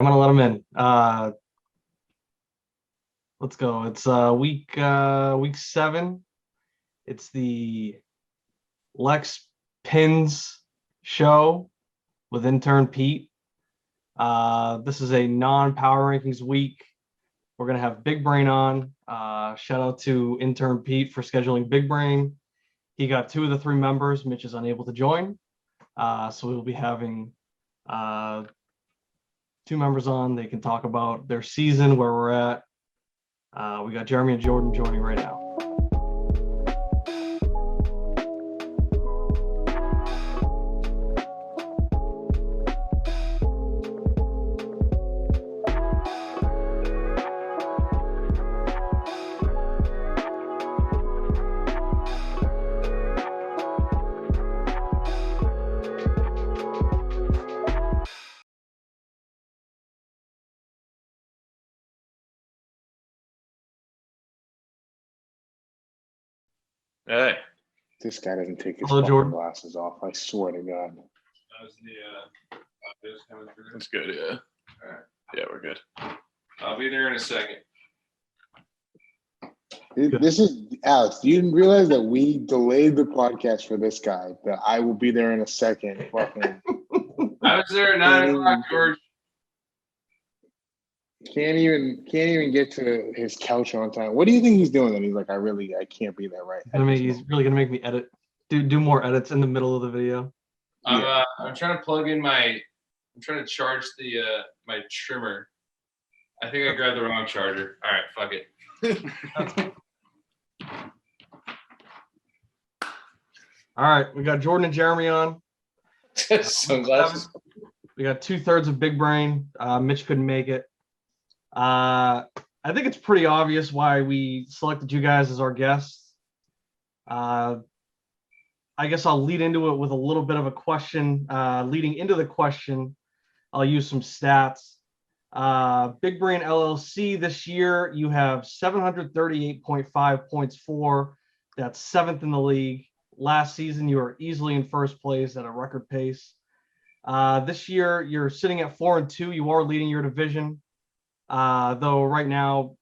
I'm gonna let him in. Let's go. It's week 7. It's the Lex Pinz show with intern Pete. This is a non-power rankings week. We're gonna have Big Brain on. Shout out to intern Pete for scheduling Big Brain. He got 2 of the 3 members. Mitch is unable to join. So we'll be having 2 members on. They can talk about their season, where we're at. We got Jeremy and Jordan joining right now. Hey. This guy doesn't take his Jordan. glasses off. I swear to God. How's the audios coming through? That's good, yeah. All right. Yeah, we're good. I'll be there in a second. This is Alex. You didn't realize that we delayed the podcast for this guy. That I will be there in a second. Fucking I was there at 9 o'clock, George. can't even get to his couch on time. What do you think he's doing? And he's like, I can't be there right. He's really gonna make me edit. Do more edits in the middle of the video. I'm trying to plug in I'm trying to charge the my trimmer. I think I grabbed the wrong charger. All right, fuck it. All right, we got Jordan and Jeremy on. Sunglasses. We got 2/3 of Big Brain. Mitch couldn't make it. I think it's pretty obvious why we selected you guys as our guests. I guess I'll lead into it with a little bit of a question. Leading into the question, I'll use some stats. Big Brain LLC this year, you have 738.5 points for. That's 7th in the league. Last season, you were easily in first place at a record pace. This year, you're sitting at 4-2. You are leading your division. Though right now,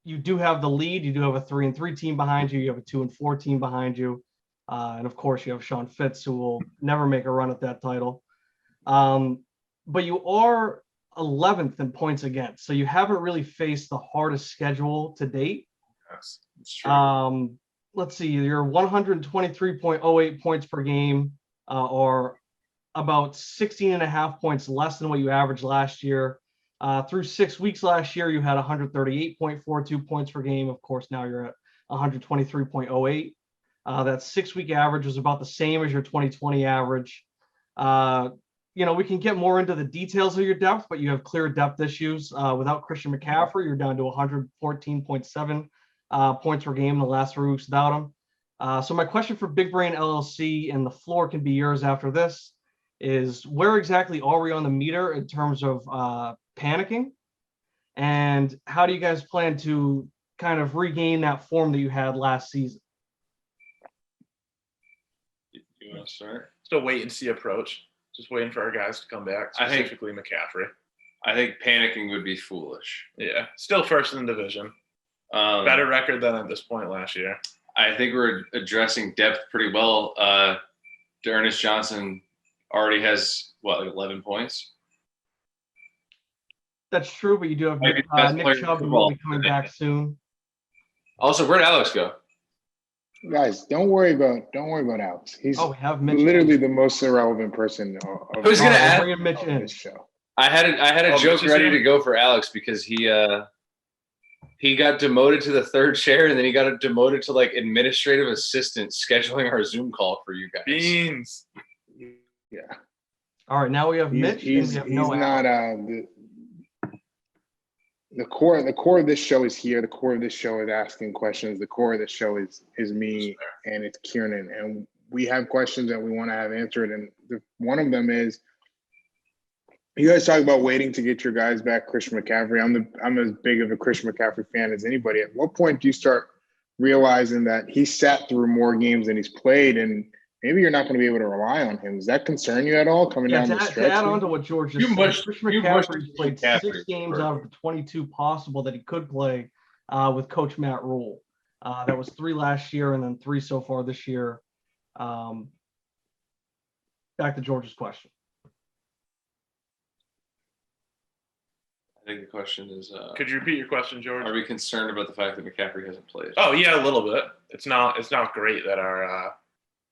you do have the lead. You do have a 3-3 team behind you. You have a 2-4 team behind you. And of course, you have Sean Fitz, who will never make a run at that title. But you are 11th in points against. So you haven't really faced the hardest schedule to date. Yes, it's true. Let's see, you're 123.08 points per game, or about 16.5 points less than what you averaged last year. Through 6 weeks last year, you had 138.42 points per game. Of course, now you're at 123.08. That 6-week average was about the same as your 2020 average. We can get more into the details of your depth, but you have clear depth issues. Without Christian McCaffrey, you're down to 114.7 points per game in the last 3 weeks without him. So my question for Big Brain LLC, and the floor can be yours after this, is where exactly are we on the meter in terms of panicking? And how do you guys plan to kind of regain that form that you had last season? You want to start? Still wait and see approach. Just waiting for our guys to come back, specifically McCaffrey. I think panicking would be foolish. Yeah, still first in the division. Better record than at this point last year. I think we're addressing depth pretty well. Ernest Johnson already has, 11 points? That's true, but you do have Maybe Nick Chubb, who will be coming back soon. Also, where'd Alex go? Guys, don't worry about Alex. He's we have Mitch literally the most irrelevant person of Who's gonna add bring Mitch in this show. I had a joke ready to go for Alex because he got demoted to the 3rd chair, and then he got demoted to administrative assistant scheduling our Zoom call for you guys. Beans. Yeah. All right, now we have Mitch. He's and we have not the core of this show is here. The core of this show is asking questions. The core of this show is me, and it's Kieran, and we have questions that we want to have answered. And one of them is, you guys talk about waiting to get your guys back, Christian McCaffrey. I'm as big of a Christian McCaffrey fan as anybody. At what point do you start realizing that he sat through more games than he's played, and maybe you're not going to be able to rely on him. Does that concern you at all coming down the To stretch? add on to what George just said, Christian McCaffrey's played 6 games out of the 22 possible that he could play with Coach Matt Rule. That was 3 last year and then 3 so far this year. Back to George's question. I think the question is, could you repeat your question, George? are we concerned about the fact that McCaffrey hasn't played? Oh yeah, a little bit. It's not great that our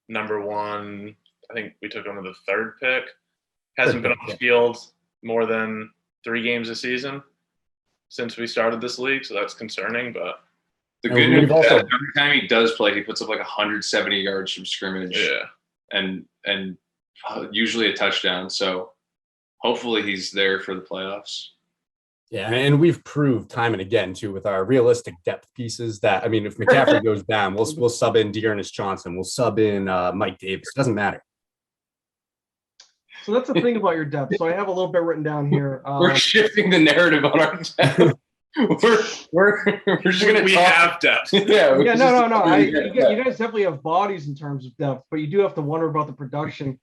number one, I think we took him with the 3rd pick, hasn't been on the field more than 3 games a season since we started this league, so that's concerning. But the good news is that every time he does play, he puts up like 170 yards from scrimmage, and usually a touchdown. So hopefully he's there for the playoffs. Yeah, and we've proved time and again too with our realistic depth pieces that, I mean, if McCaffrey goes down, we'll sub in Dearness Johnson, we'll sub in Mike Davis. It doesn't matter. So that's the thing about your depth. So I have a little bit written down here. We're shifting the narrative on our depth. we're just gonna have depth. No. You guys definitely have bodies in terms of depth, but you do have to wonder about the production.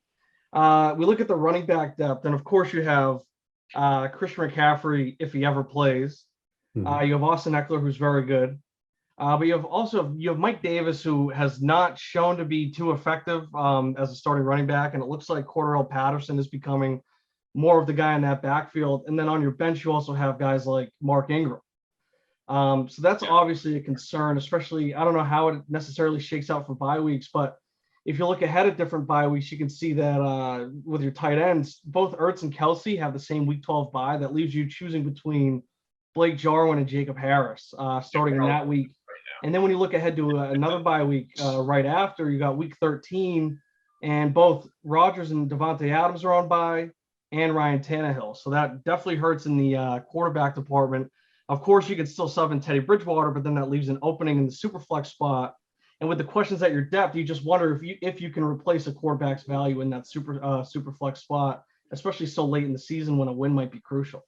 We look at the running back depth, and of course you have Christian McCaffrey if he ever plays. You have Austin Eckler, who's very good. But you have Mike Davis, who has not shown to be too effective as a starting running back, and it looks like Cordarrelle Patterson is becoming more of the guy in that backfield. And then on your bench, you also have guys like Mark Ingram. So that's obviously a concern, especially, I don't know how it necessarily shakes out for bye weeks, but if you look ahead at different bye weeks, you can see that with your tight ends, both Ertz and Kelsey have the same week 12 bye. That leaves you choosing between Blake Jarwin and Jacob Harris starting in that week. And then when you look ahead to another bye week right after, you got week 13, and both Rodgers and Devontae Adams are on bye, and Ryan Tannehill. So that definitely hurts in the quarterback department. Of course, you can still sub in Teddy Bridgewater, but then that leaves an opening in the super flex spot. And with the questions at your depth, you just wonder if you can replace a quarterback's value in that super flex spot, especially so late in the season when a win might be crucial.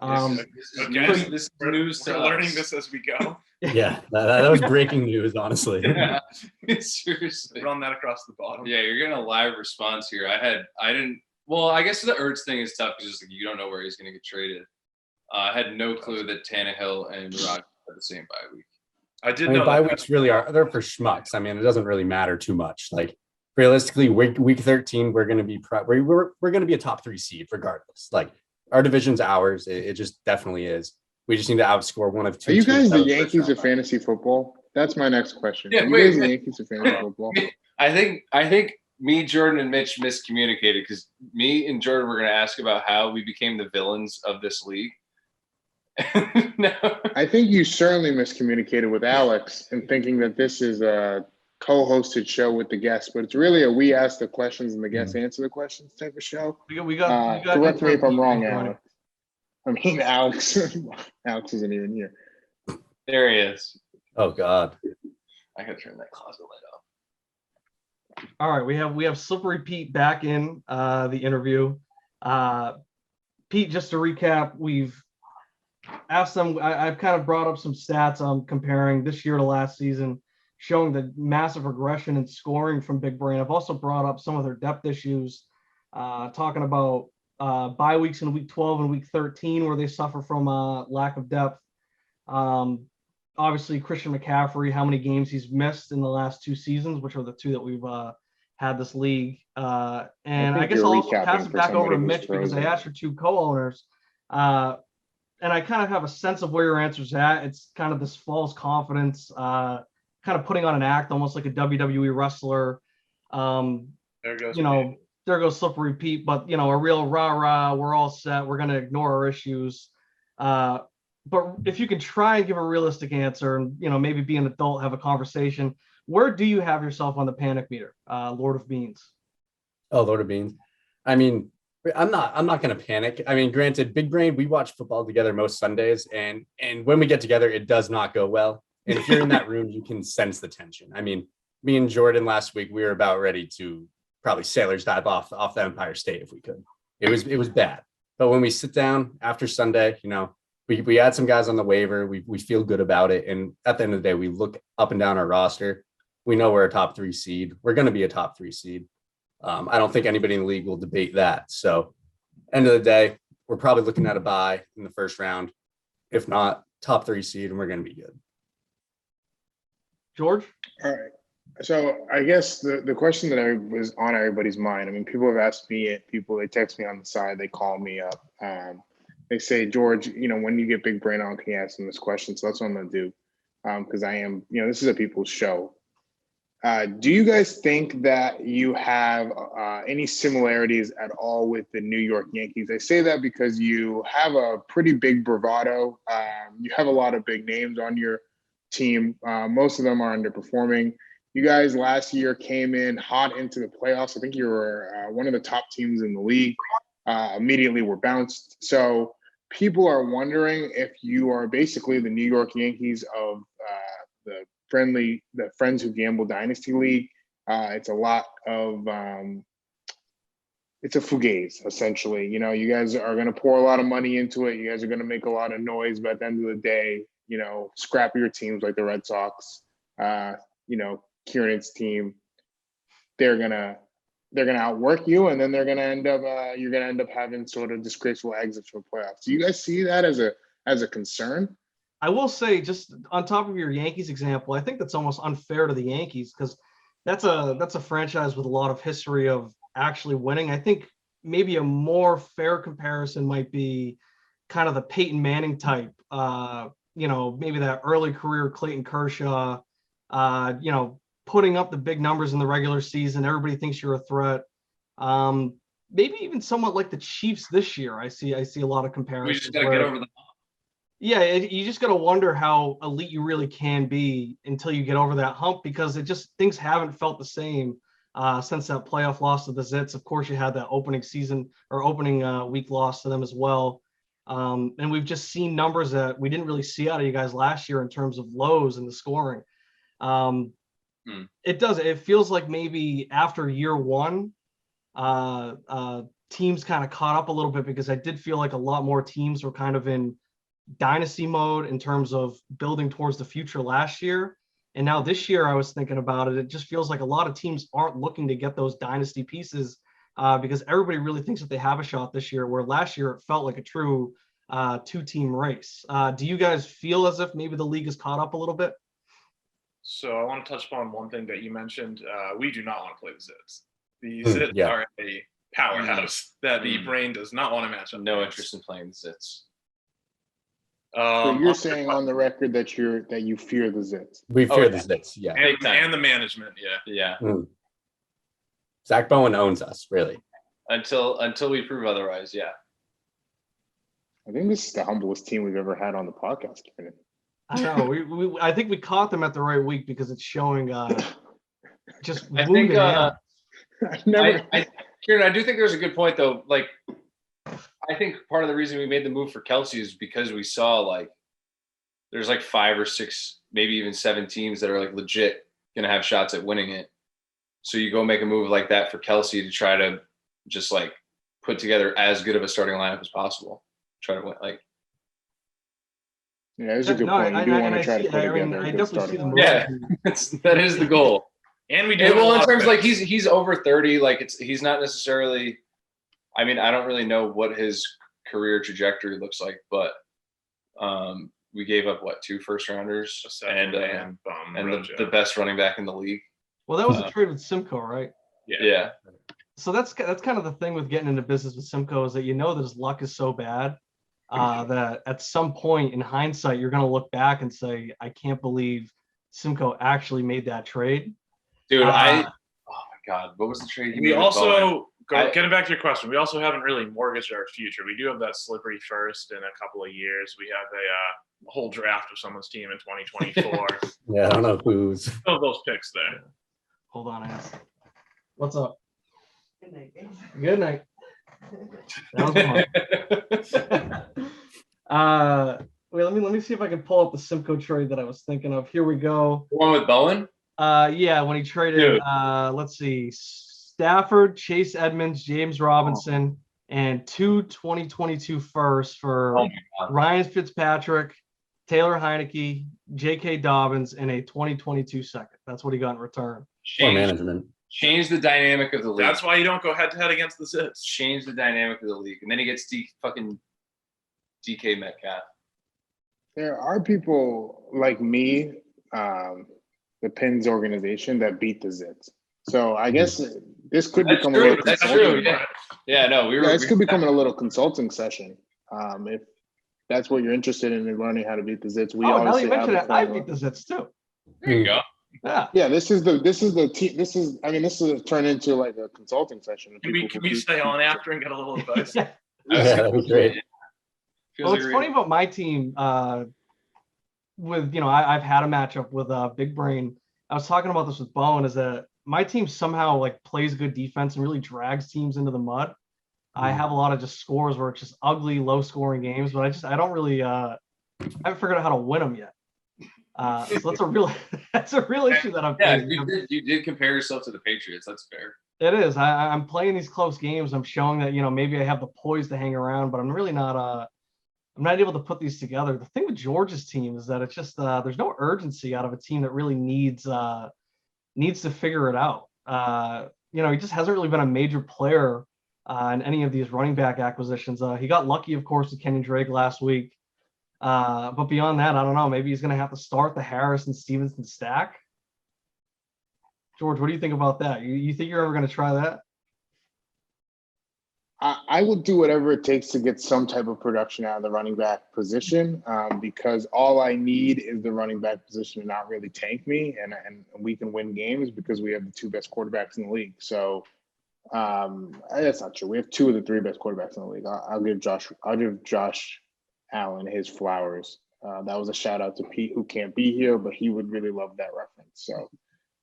This is news to We're us. learning this as we go. Yeah, that was breaking news, honestly. Yeah, seriously. Run that across the bottom. Yeah, you're getting a live response here. I didn't. Well, I guess the Ertz thing is tough because you don't know where he's going to get traded. I had no clue that Tannehill and Rodgers had the same bye week. I did know bye weeks really they're for schmucks. I mean, it doesn't really matter too much. Like realistically, week 13, we're going to be we're going to be a top 3 seed regardless. Like our division's ours. It just definitely is. We just need to outscore one of 2. Are you guys the Yankees of fantasy football? That's my next question. Yeah, Are you guys the Yankees of fantasy football? I think me, Jordan, and Mitch miscommunicated because me and Jordan were going to ask about how we became the villains of this league. No. I think you certainly miscommunicated with Alex in thinking that this is a co-hosted show with the guests, but it's really a we ask the questions and the guests answer the questions type of show. We got correct me if I'm wrong, Alex. I mean, Alex. Alex isn't even here. There he is. Oh God. I gotta turn that closet light off. All right, we have Slippery Pete back in the interview. Pete, just to recap, we've asked them. I've kind of brought up some stats comparing this year to last season, showing the massive regression in scoring from Big Brain. I've also brought up some of their depth issues, talking about bye weeks in week 12 and week 13 where they suffer from lack of depth. Obviously, Christian McCaffrey, how many games he's missed in the last 2 seasons, which are the 2 that we've had this league. And I guess I'll also pass it back over to Mitch because I asked your 2 co-owners. And I kind of have a sense of where your answer's at. It's kind of this false confidence, kind of putting on an act, almost like a WWE wrestler. There goes. There goes Slippery Pete, but a real rah-rah, we're all set, we're going to ignore our issues. But if you can try and give a realistic answer and, maybe be an adult, have a conversation, where do you have yourself on the panic meter, Lord of Beans? Oh, Lord of Beans. I mean, I'm not going to panic. I mean, granted, Big Brain, we watch football together most Sundays, and when we get together, it does not go well. And if you're in that room, you can sense the tension. I mean, me and Jordan last week, we were about ready to probably sailors dive off the Empire State if we could. It was bad. But when we sit down after Sunday, we had some guys on the waiver. We feel good about it. And at the end of the day, we look up and down our roster. We know we're a top 3 seed. We're going to be a top 3 seed. I don't think anybody in the league will debate that. So, end of the day, we're probably looking at a bye in the first round. If not, top 3 seed, and we're going to be good. George? All right. So I guess the question that was on everybody's mind, I mean, people have asked me it, they text me on the side, they call me up. They say, George, when you get Big Brain on, can you ask them this question? So that's what I'm going to do. Because I am, this is a people's show. Do you guys think that you have any similarities at all with the New York Yankees? I say that because you have a pretty big bravado. You have a lot of big names on your team. Most of them are underperforming. You guys last year came in hot into the playoffs. I think you were one of the top teams in the league. Immediately were bounced. So people are wondering if you are basically the New York Yankees of the Friends Who Gamble Dynasty League. It's a lot of it's a fugazi, essentially. You guys are going to pour a lot of money into it. You guys are going to make a lot of noise, but at the end of the day, scrappier teams like the Red Sox, Kieran's team, they're gonna outwork you, and then they're gonna end up you're gonna end up having sort of disgraceful exits from playoffs. Do you guys see that as a concern? I will say, just on top of your Yankees example, I think that's almost unfair to the Yankees because that's a franchise with a lot of history of actually winning. I think maybe a more fair comparison might be kind of the Peyton Manning type. Maybe that early career Clayton Kershaw. Putting up the big numbers in the regular season, everybody thinks you're a threat. Maybe even somewhat like the Chiefs this year. I see a lot of comparisons. We just got to get over the hump. Yeah, you just got to wonder how elite you really can be until you get over that hump, because things haven't felt the same since that playoff loss to the Zits. Of course, you had that opening week loss to them as well. And we've just seen numbers that we didn't really see out of you guys last year in terms of lows in the scoring. It feels like maybe after year one, teams kind of caught up a little bit, because I did feel like a lot more teams were kind of in dynasty mode in terms of building towards the future last year. And now this year, I was thinking about it. It just feels like a lot of teams aren't looking to get those dynasty pieces because everybody really thinks that they have a shot this year, where last year it felt like a true 2-team race. Do you guys feel as if maybe the league is caught up a little bit? So I want to touch upon one thing that you mentioned. We do not want to play the Zits. The Zits are a powerhouse that the Brain does not want to match up. No interest in playing the Zits. So you're saying on the record that you fear the Zits. We fear the Zits, yeah. And the management, yeah. Zach Bowen owns us, really. Until we prove otherwise, yeah. I think this is the humblest team we've ever had on the podcast, Kieran. I know. I think we caught them at the right week, because it's showing just. I think. Kieran, I do think there's a good point though. Like, I think part of the reason we made the move for Kelsey is because we saw there's 5 or 6, maybe even 7 teams that are legit gonna have shots at winning it. So you go make a move like that for Kelsey to try to just put together as good of a starting lineup as possible. Try to win Yeah, that's a good point. You do want to try to put together a good starting lineup. Yeah, that is the goal. And we do. In terms he's over 30, he's not necessarily. I mean, I don't really know what his career trajectory looks like, but we gave up 2 first-rounders and the best running back in the league. Well, that was a trade with Simcoe, right? Yeah. So that's kind of the thing with getting into business with Simcoe, is that that his luck is so bad that at some point in hindsight, you're going to look back and say, I can't believe Simcoe actually made that trade. Dude, oh my God, what was the trade? We also, getting back to your question, we also haven't really mortgaged our future. We do have that slippery first in a couple of years. We have a whole draft of someone's team in 2024. Yeah, I don't know who's. Some of those picks there. Hold on, Ass. What's up? Good night, guys. Good night. That was fun. Wait, let me see if I can pull up the Simcoe trade that I was thinking of. Here we go. The one with Bowen? Yeah, when he traded, let's see, Stafford, Chase Edmonds, James Robinson, and 2 2022 firsts for Ryan Fitzpatrick, Taylor Heineke, J.K. Dobbins, and a 2022 second. That's what he got in return. Poor management. Change the dynamic of the league. That's why you don't go head to head against the Zits. Change the dynamic of the league, and then he gets fucking DK Metcalf. There are people like me, the Pinz organization, that beat the Zits. So I guess this could become a little That's consulting. true. Yeah, no, This could become a little consulting session. If that's what you're interested in learning how to beat the Zits, we Now you obviously mention have it, I beat the Zits too. There you go. Yeah. Yeah, this is turned into like a consulting session. Can we stay on after and get a little advice? Yeah. Yeah, that'd be great. Well, it's funny about my team. With I've had a matchup with Big Brain. I was talking about this with Bowen. Is that my team somehow like plays good defense and really drags teams into the mud. I have a lot of just scores where it's just ugly, low scoring games, but I don't really I haven't figured out how to win them yet. So that's a real issue that I'm facing. You did compare yourself to the Patriots. That's fair. It is. I'm playing these close games. I'm showing that maybe I have the poise to hang around, but I'm really not. I'm not able to put these together. The thing with George's team is that it's just there's no urgency out of a team that really needs to figure it out. He just hasn't really been a major player in any of these running back acquisitions. He got lucky, of course, with Kenny Drake last week. But beyond that, I don't know. Maybe he's going to have to start the Harris and Stevenson stack. George, what do you think about that? You think you're ever going to try that? I will do whatever it takes to get some type of production out of the running back position, because all I need is the running back position to not really tank me, and we can win games because we have the two best quarterbacks in the league. So that's not true. We have two of the three best quarterbacks in the league. I'll give Josh Allen his flowers. That was a shout out to Pete, who can't be here, but he would really love that reference. So.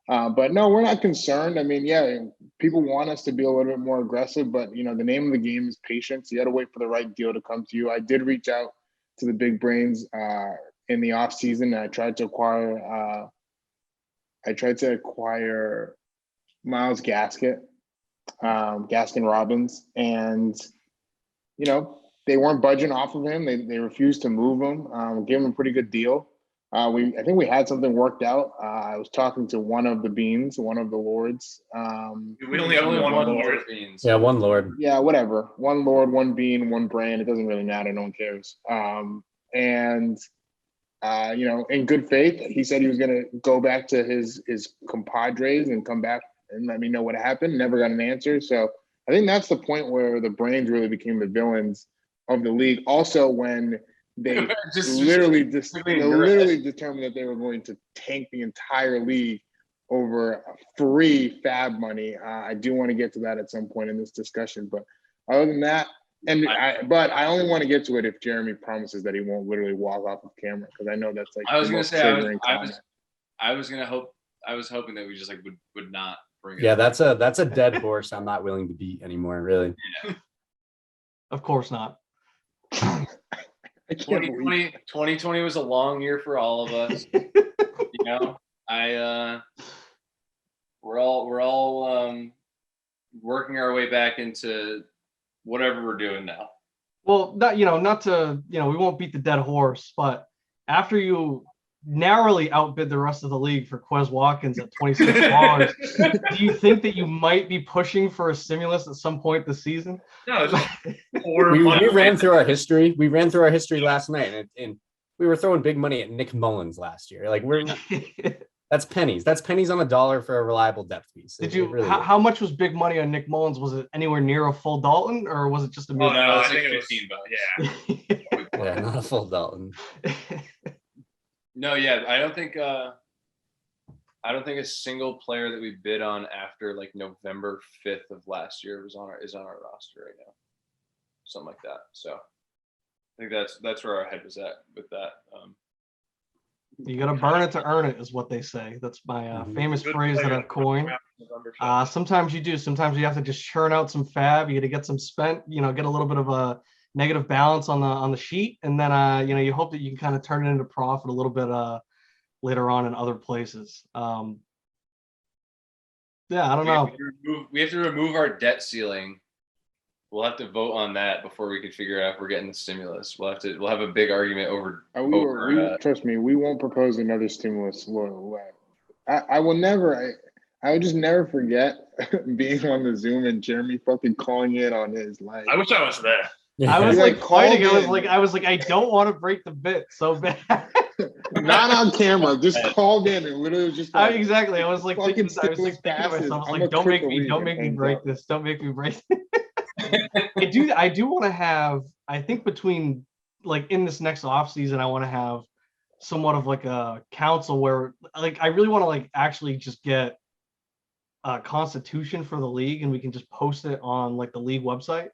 But no, we're not concerned. I mean, yeah, people want us to be a little bit more aggressive, but the name of the game is patience. You got to wait for the right deal to come to you. I did reach out to the big brains in the off season. And I tried to acquire Myles Gaskin Robbins, and they weren't budging off of him. They refused to move him. Gave him a pretty good deal. I think we had something worked out. I was talking to one of the beans, one of the lords. We only have one lord. Beans. Yeah, one lord. Yeah, whatever. One lord, one bean, one brand. It doesn't really matter. No one cares. In good faith, he said he was going to go back to his compadres and come back and let me know what happened. Never got an answer. So I think that's the point where the brains really became the villains of the league. Also, when they literally determined that they were going to tank the entire league over free fab money. I do want to get to that at some point in this discussion, but other than that, but I only want to get to it if Jeremy promises that he won't literally walk off of camera, because I know that's like I was going to say I was hoping that we just like would not bring it. Yeah, that's a dead horse I'm not willing to beat anymore, really. Yeah. Of course not. 2020 was a long year for all of us. We're all working our way back into whatever we're doing now. Well, not to, we won't beat the dead horse, but after you narrowly outbid the rest of the league for Quez Watkins at $26, do you think that you might be pushing for a stimulus at some point this season? No, we ran through our history. We ran through our history last night, and we were throwing big money at Nick Mullins last year. Like that's pennies. That's pennies on a dollar for a reliable depth piece. How much was big money on Nick Mullins? Was it anywhere near a full Dalton, or was it just a? Oh no, I think it was $15. Yeah. Yeah, not a full Dalton. No, yeah, I don't think a single player that we bid on after like November 5th of last year is on our roster right now. Something like that. So I think that's where our head was at with that. You got to burn it to earn it, is what they say. That's my famous phrase that I've coined. Sometimes you do. Sometimes you have to just churn out some fab. You got to get some spent. Get a little bit of a negative balance on the sheet, and then you hope that you can kind of turn it into profit a little bit later on in other places. I don't know. We have to remove our debt ceiling We'll have to vote on that before we can figure out if we're getting the stimulus. We'll have a big argument over. Trust me, we won't propose another stimulus. I will never. I will just never forget being on the Zoom and Jeremy fucking calling in on his like. I wish I was there. I was Like, like fighting. called I was like, I don't want to break the bit so bad. Not on camera, just called in and literally was just like, exactly. I was like, fucking thinking to myself, passes. I was I'm like, a don't make me Korean, break this. Don't make me break this. I do want to have, I think between like in this next off season, I want to have somewhat of like a council where like I really want to like actually just get a constitution for the league and we can just post it on like the league website.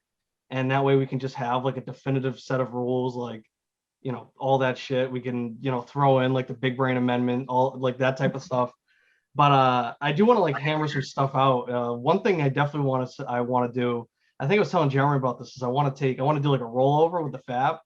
And that way we can just have like a definitive set of rules, like, you know, all that shit. We can, you know, throw in like the big brain amendment, all like that type of stuff. But I do want to like hammer some stuff out. One thing I definitely want to do, I think I was telling Jeremy about this, is I want to do like a rollover with the fab.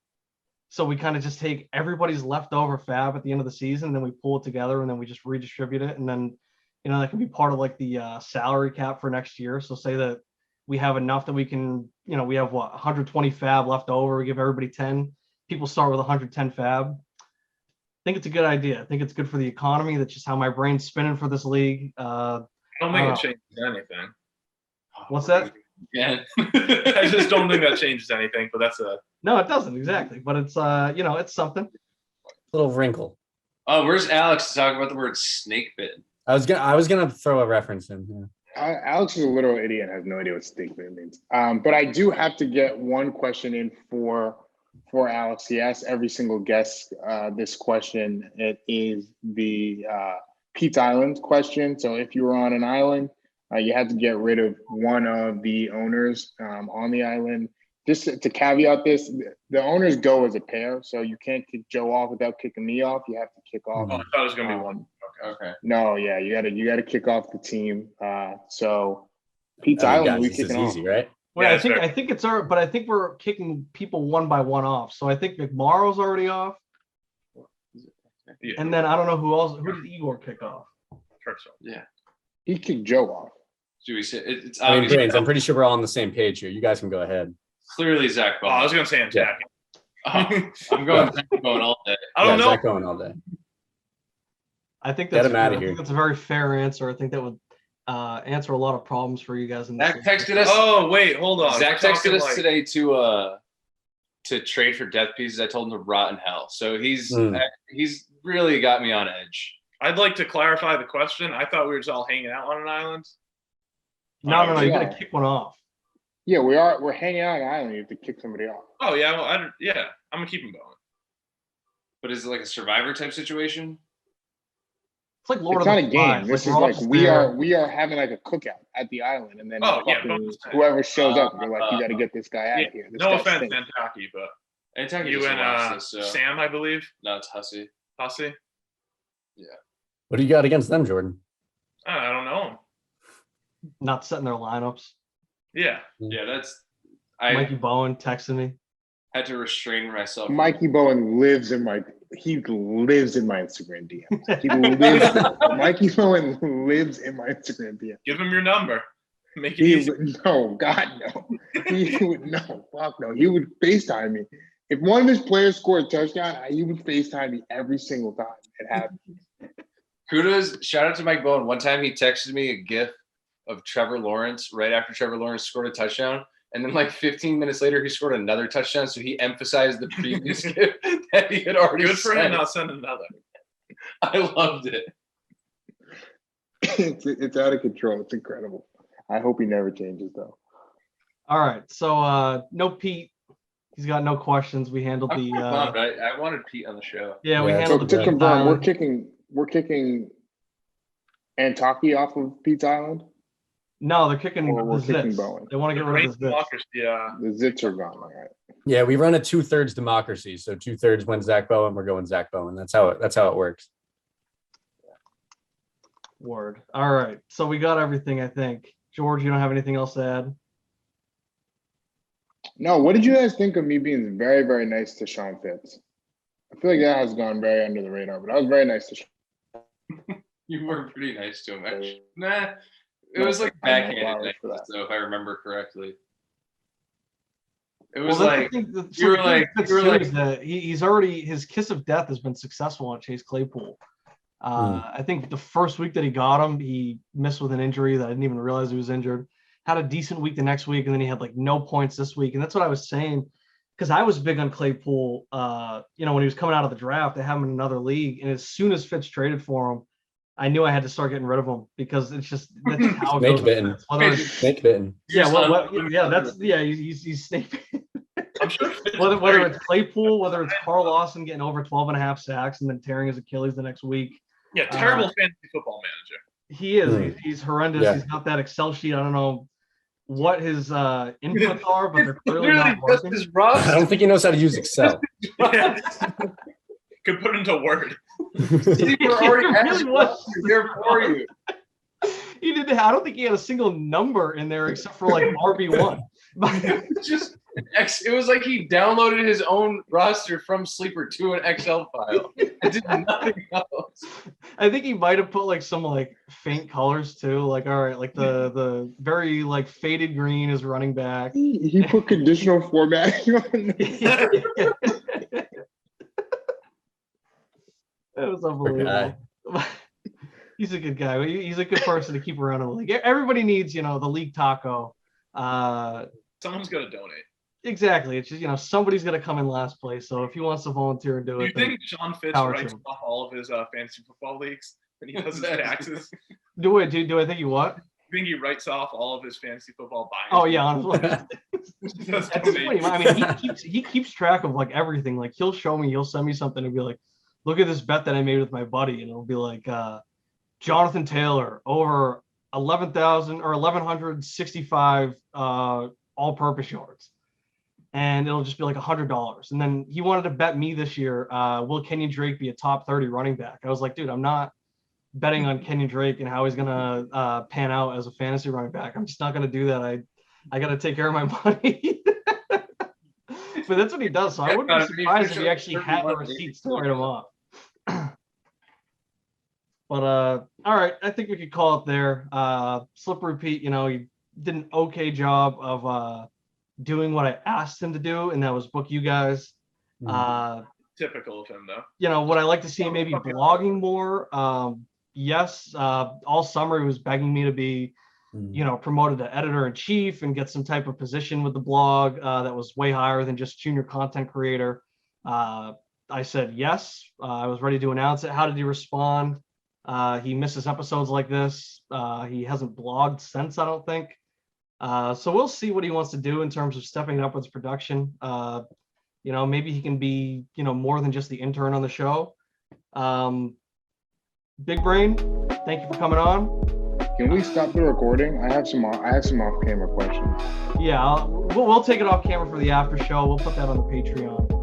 So we kind of just take everybody's leftover fab at the end of the season, and then we pull it together and then we just redistribute it. And then, you know, that can be part of like the salary cap for next year. So say that we have enough that we can, you know, we have 120 fab left over. We give everybody 10. People start with 110 fab. I think it's a good idea. I think it's good for the economy. That's just how my brain's spinning for this league. I don't think it changes anything. What's that? Yeah. I just don't think that changes anything, but that's No, it doesn't exactly. But it's you know, it's something. Little wrinkle. Oh, where's Alex to talk about the word snake bit? I was gonna throw a reference in. Yeah. Alex is a literal idiot and has no idea what snake bit means. But I do have to get one question in for Alex. He asks every single guest this question. It is the Pete's Island question. So if you were on an island, you had to get rid of one of the owners on the island. Just to caveat this, the owners go as a pair, so you can't kick Joe off without kicking me off. You have to kick off. I thought it was gonna be one. Okay. No, yeah, you gotta kick off the team. So Pete's I mean, Island, guys, we this kicking is off. easy, right? Well, Yeah, I think it's our, but I think we're kicking people one by one off. So I think McMorrow's already off, Yeah. and then I don't know who else. Who did Igor kick off? Yeah. He kicked Joe off. Do we say it's I mean, obviously Brains, I'm pretty sure we're all on the same page here. You guys can go ahead. clearly Zach Oh, I Bowen. was gonna say I'm jacking. I'm going Zach Bowen all day. I don't know. Zach going all day. I think Get that's him outta I here. think that's a very fair answer. I think that would answer a lot of problems for you guys in this Zach league. texted us. Oh wait, hold on. Zach We're texted talking us like- today to trade for death pieces. I told him to rot in hell. So he's really got me on edge. I'd like to clarify the question. I thought we were just all hanging out on an island. No, you Yeah. got to kick one off. Yeah, we're hanging out on an island. You have to kick somebody off. Oh yeah, well, I'm gonna keep him going. But is it like a survivor type situation? It's like Lord It's of not the a game. Flies. This Like, is we're all like just we there. are having like a cookout at the island, and then Oh, yeah, fucking bonus. whoever shows up, you're like, you got to get this guy out Yeah, of here. This no guy offense, stinks. Kentucky, but Anytime you just and watch this, so. Sam, I believe, No, it's Hussey. Hussey. What do you got against them, Jordan? I don't know. Not setting their lineups. Yeah, Yeah, I Mikey Bowen texting me. had to restrain myself. Mikey Bowen lives in my Instagram DMs. He lives. Mikey Bowen lives in my Instagram DMs. give him your number. Make it He easy. would, no, God no. He would no, fuck no. He would FaceTime me. If one of his players scored a touchdown, he would FaceTime me every single time it happened. Kudos, shout out to Mike Bowen. One time he texted me a GIF of Trevor Lawrence right after Trevor Lawrence scored a touchdown. And then like 15 minutes later, he scored another touchdown. So he emphasized the previous GIF that he had already Good for him sent. not sending another. I loved it. It's out of control. It's incredible. I hope he never changes though. All right. So no Pete. He's got no questions. We handled I'm the bummed. I wanted Pete on the show. yeah, we Yeah, handled So the to Pete's confirm, Island. we're kicking Antaki off of Pete's Island. No, they're kicking Or we're the kicking Zits. Bowen. They want to get rid of the Zits. Democracy, The Zits are gone. All right. Yeah, we run a 2/3 democracy. So 2/3 wins Zach Bowen. We're going Zach Bowen. That's how it works. Word. All right. So we got everything, I think. George, you don't have anything else to add? No, what did you guys think of me being very, very nice to Sean Fitz? I feel like that has gone very under the radar, but I was very nice to Sean. You were pretty nice to him, actually. Nah, it was like I know backhanded flowers nice, for that. so if I remember correctly. It was Well, like that's you were like that he's already his kiss of death has been successful on Chase Claypool. I think the first week that he got him, he missed with an injury that I didn't even realize he was injured. Had a decent week the next week, and then he had like no points this week. And that's what I was saying, because I was big on Claypool. You know, when he was coming out of the draft, I have him in another league, and as soon as Fitz traded for him, I knew I had to start getting rid of him because it's just that's how it Snake goes. bitten. Snake bitten. Yeah, he's snake bitten. I'm sure whether it's Claypool, whether it's Carl Lawson getting over 12 and a half sacks and then tearing his Achilles the next week. Yeah, terrible fantasy football manager. He is. He's horrendous. Yeah. He's got that Excel sheet. I don't know what his inputs are, but they're clearly literally not working. just his roster. I don't think he knows how to use Excel. Yeah. Could put into Word. Sleeper already has really his was. roster there for you. He didn't. I don't think he had a single number in there except for like RB1. It was like he downloaded his own roster from Sleeper to an Excel file. It did nothing else. I think he might have put like some like faint colors too. Like, all right, like the very like faded green is running back. He put conditional formatting on. That was unbelievable. He's a good guy. He's a good person to keep around in the league. Everybody needs, you know, the league taco. Someone's going to donate. Exactly. It's just, you know, somebody's going to come in last place. So if he wants to volunteer and do Do you it, then think Sean Fitz power writes to him. off all of his fantasy football leagues when he does his taxes? do I think you what? You think he writes off all of his fantasy football buys? Oh yeah, honestly. Does At this donate. point, I mean, he keeps track of like everything. Like he'll send me something and be like, look at this bet that I made with my buddy, and it'll be like Jonathan Taylor over 11,000 or 1,165 all-purpose yards, and it'll just be like $100. And then he wanted to bet me this year, will Kenyon Drake be a top 30 running back? I was like, dude, I'm not betting on Kenyon Drake and how he's gonna pan out as a fantasy running back. I'm just not gonna do that. I got to take care of my money. But that's what he does. So I wouldn't be surprised if he actually had the receipts to write him off. But all right, I think we could call it there. Slippery Pete, you know, he did an okay job of doing what I asked him to do, and that was book you guys. Typical of him, though. You know, would I like to see him maybe blogging more? Yes. All summer he was begging me to be, you know, promoted to editor-in-chief and get some type of position with the blog that was way higher than just junior content creator. I said yes. I was ready to announce it. How did he respond? He misses episodes like this. He hasn't blogged since, I don't think. So we'll see what he wants to do in terms of stepping up with his production. You know, maybe he can be, you know, more than just the intern on the show. Big Brain, thank you for coming on. Can we stop the recording? I have some off-camera questions. Yeah, we'll take it off camera for the after show. We'll put that on the Patreon.